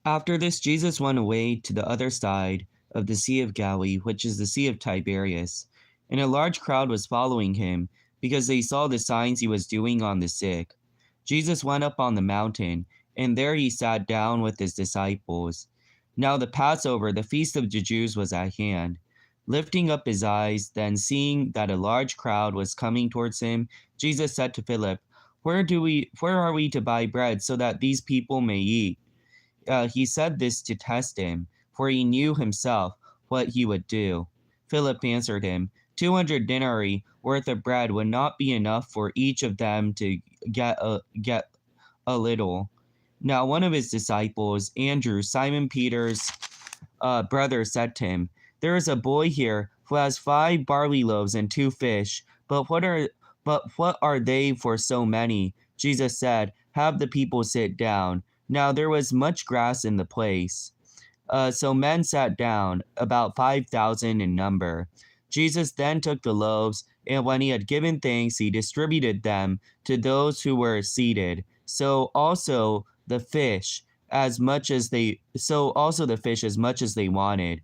After this, Jesus went away to the other side of the Sea of Galilee, which is the Sea of Tiberias. And a large crowd was following him, because they saw the signs he was doing on the sick. Jesus went up on the mountain, and there he sat down with his disciples. Now the Passover, the feast of the Jews, was at hand. Lifting up his eyes, then seeing that a large crowd was coming towards him, Jesus said to Philip, Where are we to buy bread so that these people may eat? He said this to test him, for he knew himself what he would do. Philip answered him, 200 denarii worth of bread would not be enough for each of them to get a little. Now one of his disciples, Andrew, Simon Peter's brother, said to him, There is a boy here who has 5 barley loaves and 2 fish, but what are they for so many? Jesus said, Have the people sit down. Now there was much grass in the place. So men sat down, about 5,000 in number. Jesus then took the loaves, and when he had given thanks, he distributed them to those who were seated. So also the fish, as much as they wanted.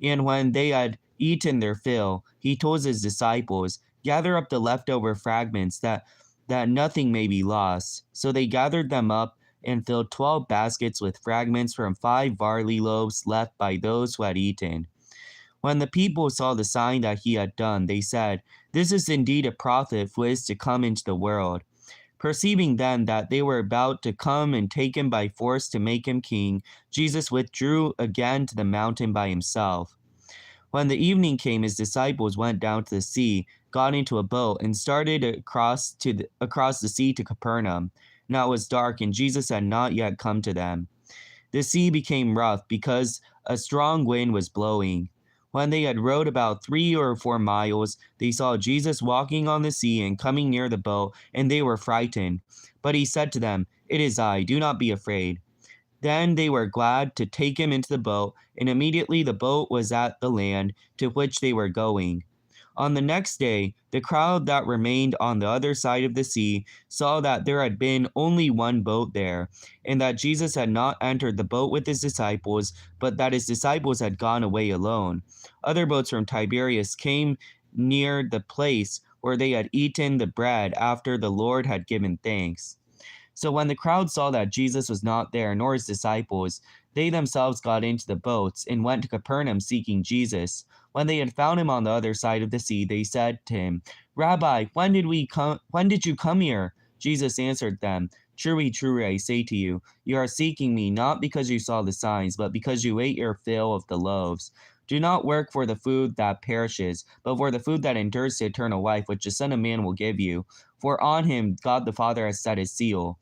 And when they had eaten their fill, he told his disciples, Gather up the leftover fragments, that nothing may be lost. So they gathered them up and filled 12 baskets with fragments from 5 barley loaves left by those who had eaten. When the people saw the sign that he had done, they said, This is indeed a prophet who is to come into the world. Perceiving then that they were about to come and take him by force to make him king, Jesus withdrew again to the mountain by himself. When the evening came, his disciples went down to the sea, got into a boat, and started across the sea to Capernaum. Now it was dark, and Jesus had not yet come to them. The sea became rough, because a strong wind was blowing. When they had rowed about 3 or 4 miles, they saw Jesus walking on the sea and coming near the boat, and they were frightened. But he said to them, It is I, do not be afraid. Then they were glad to take him into the boat, and immediately the boat was at the land to which they were going. On the next day, the crowd that remained on the other side of the sea saw that there had been only one boat there, and that Jesus had not entered the boat with his disciples, but that his disciples had gone away alone. Other boats from Tiberias came near the place where they had eaten the bread after the Lord had given thanks. So when the crowd saw that Jesus was not there, nor his disciples, they themselves got into the boats and went to Capernaum seeking Jesus. When they had found him on the other side of the sea, they said to him, Rabbi, when did you come here? Jesus answered them, Truly, truly, I say to you, you are seeking me not because you saw the signs, but because you ate your fill of the loaves. Do not work for the food that perishes, but for the food that endures to eternal life, which the Son of Man will give you. For on him God the Father has set his seal.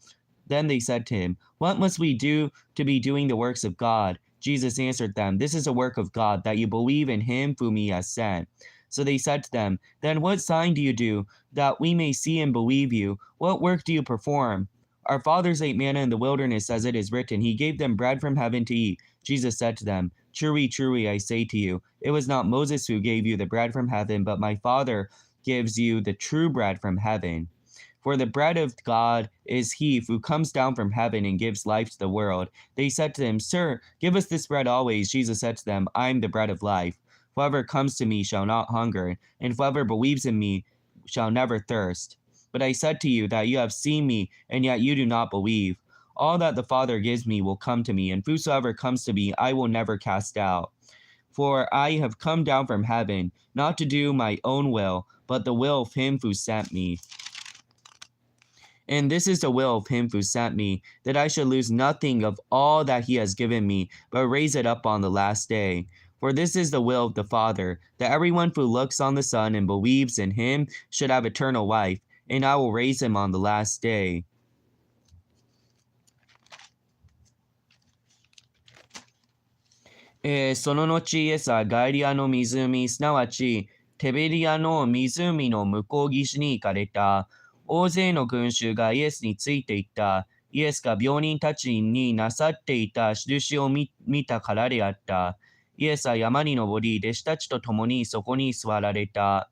Then they said to him, What must we do to be doing the works of God? Jesus answered them, This is a work of God, that you believe in him whom he has sent. So they said to them, Then what sign do you do, that we may see and believe you? What work do you perform? Our fathers ate manna in the wilderness, as it is written, He gave them bread from heaven to eat. Jesus said to them, Truly, truly, I say to you, it was not Moses who gave you the bread from heaven, but my Father gives you the true bread from heaven. For the bread of God is he who comes down from heaven and gives life to the world. They said to him, Sir, give us this bread always. Jesus said to them, I am the bread of life. Whoever comes to me shall not hunger, and whoever believes in me shall never thirst. But I said to you that you have seen me, and yet you do not believe. All that the Father gives me will come to me, and whosoever comes to me I will never cast out. For I have come down from heaven, not to do my own will, but the will of him who sent me. And this is the will of him who sent me, that I should lose nothing of all that he has given me, but raise it up on the last day. For this is the will of the Father, that everyone who looks on the Son and believes in him should have eternal life, and I will raise him on the last day. その後イエスはガリアの湖、すなわちテベリアの湖の向こう岸に行かれた。大勢の群衆がイエスについていった。イエスが病人たちになさっていた印を見たからであった。イエスは山に登り、弟子たちと共にそこに座られた。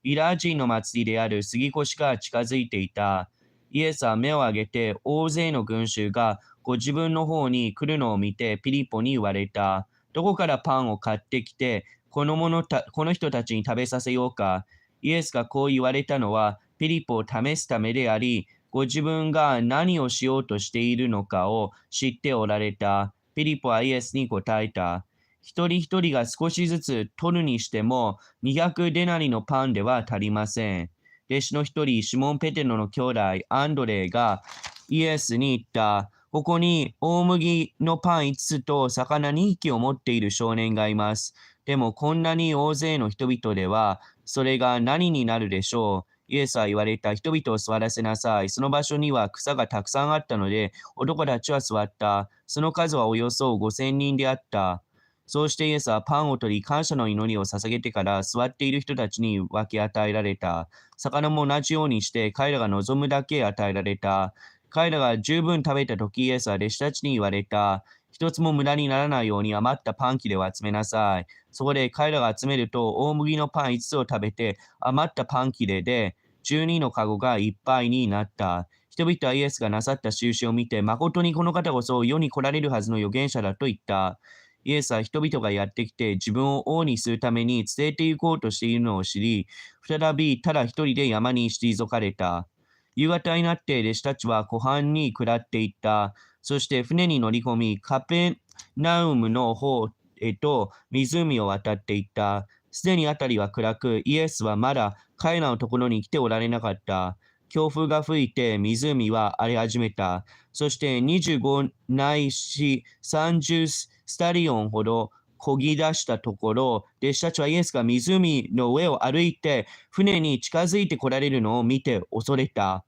ユダヤ人の祭りである杉越が近づいていた。イエスは目を上げて大勢の群衆がご自分の方に来るのを見てピリポに言われた。どこからパンを買ってきて、この人たちに食べさせようか。イエスがこう言われたのは、ピリポを試すためであり、ご自分が何をしようとしているのかを知っておられた。ピリポはイエスに答えた。一人一人が少しずつ取るにしても、200デナリのパンでは足りません。弟子の一人、シモン・ペテロの兄弟、アンドレがイエスに言った。ここに大麦のパン5つと魚2匹を持っている少年がいます。でもこんなに大勢の人々では、それが何になるでしょう。イエスは言われた。人々を座らせなさい。その場所には草がたくさんあったので、男たちは座った。その数はおよそ5000人であった。そうしてイエスはパンを取り、感謝の祈りを捧げてから座っている人たちに分け与えられた。魚も同じようにして彼らが望むだけ与えられた。彼らが十分食べたとき、イエスは弟子たちに言われた。一つも無駄にならないように余ったパン切れを集めなさい。そこで彼らが集めると、大麦のパン5つを食べて、余ったパン切れで12のカゴがいっぱいになった。人々はイエスがなさった印を見て、誠にこの方こそ世に来られるはずの預言者だと言った。イエスは人々がやってきて自分を王にするために伝えて行こうとしているのを知り、再びただ一人で山に退かれた。夕方になって弟子たちは湖畔に下っていった。そして船に乗り込み、カペナウムの方へと湖を渡っていった。すでに辺りは暗く、イエスはまだ彼らのところに来ておられなかった。強風が吹いて湖は荒れ始めた。そして25ないし30スタリオンほど漕ぎ出したところ、弟子たちはイエスが湖の上を歩いて船に近づいて来られるのを見て恐れた。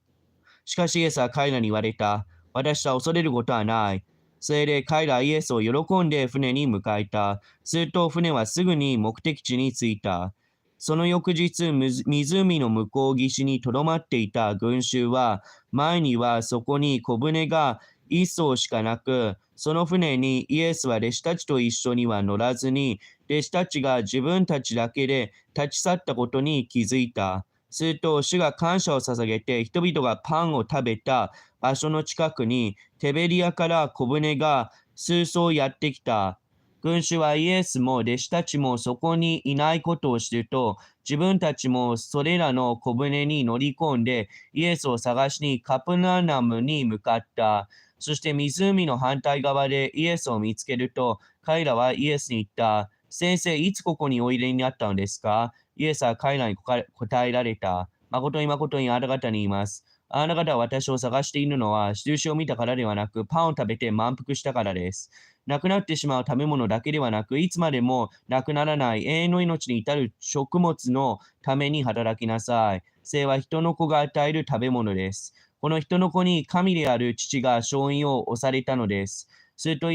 しかしイエスは彼らに言われた。私は恐れることはない。それで彼らはイエスを喜んで船に向かえた。すると船はすぐに目的地に着いた。その翌日、湖の向こう岸にとどまっていた群衆は、前にはそこに小舟が一艘しかなく、その船にイエスは弟子たちと一緒には乗らずに、弟子たちが自分たちだけで立ち去ったことに気づいた。すると、主が感謝を捧げて、人々がパンを食べた場所の近くに、テベリアから小舟が数艘やってきた。群衆はイエスも弟子たちもそこにいないことを知ると、自分たちもそれらの小舟に乗り込んで、イエスを探しにカプナナムに向かった。そして湖の反対側でイエスを見つけると、彼らはイエスに言った。先生、いつここにおいでになったのですか？イエスは彼らに答えられた。誠に誠にあなた方に言います。あなた方は私を探しているのは、印を見たからではなく、パンを食べて満腹したからです。なくなってしまう食べ物だけではなく、いつまでもなくならない永遠の命に至る食物のために働きなさい。生は人の子が与える食べ物です。この人の子に神である父が勝因を押されたのです。すると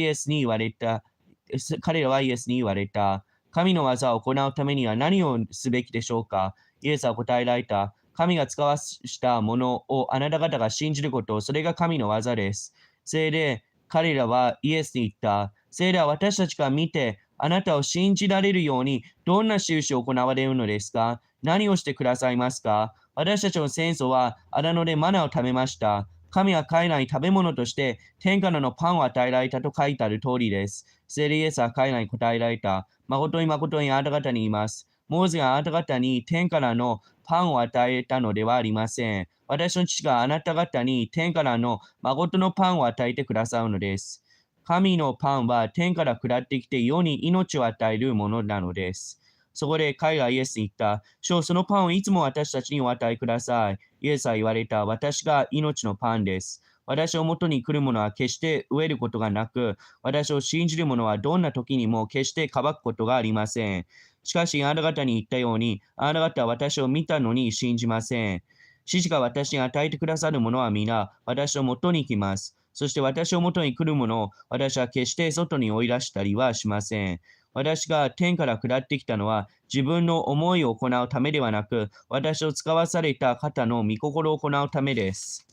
彼らはイエスに言われた。神の技を行うためには何をすべきでしょうか？イエスは答えられた。神が使わしたものをあなた方が信じること、それが神の技です。それで彼らはイエスに言った。それでは私たちが見て、あなたを信じられるように、どんな印を行われるのですか？何をしてくださいますか？私たちの先祖は荒野でマナを食べました。神は彼らに食べ物として天からのパンを与えられたと書いてある通りです。それでイエスは彼らに答えられた。誠に誠にあなた方に言います。モーゼがあなた方に天からのパンを与えたのではありません。私の父があなた方に天からの誠のパンを与えてくださるのです。神のパンは天から下ってきて世に命を与えるものなのです。そこで彼がイエスに言った。主、そのパンをいつも私たちにお与えください。イエスは言われた。私が命のパンです。私を元に来る者は決して飢えることがなく、私を信じる者はどんな時にも決して渇くことがありません。しかし、あなた方に言ったように、あなた方は私を見たのに信じません。父が私に与えてくださる者は皆、私の元に来ます。そして私を元に来る者を、私は決して外に追い出したりはしません。私が天から下ってきたのは、自分の思いを行うためではなく、私を使わされた方の御心を行うためです。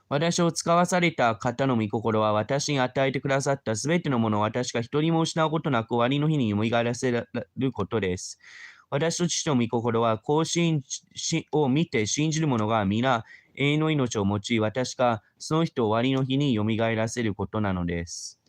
私を使わされた方の御心は私に与えてくださったすべてのものを私が一人も失うことなく終わりの日によみがえらせることです。私と父の御心は更新を見て信じる者が皆永遠の命を用い、私がその人を終わりの日によみがえらせることなのです。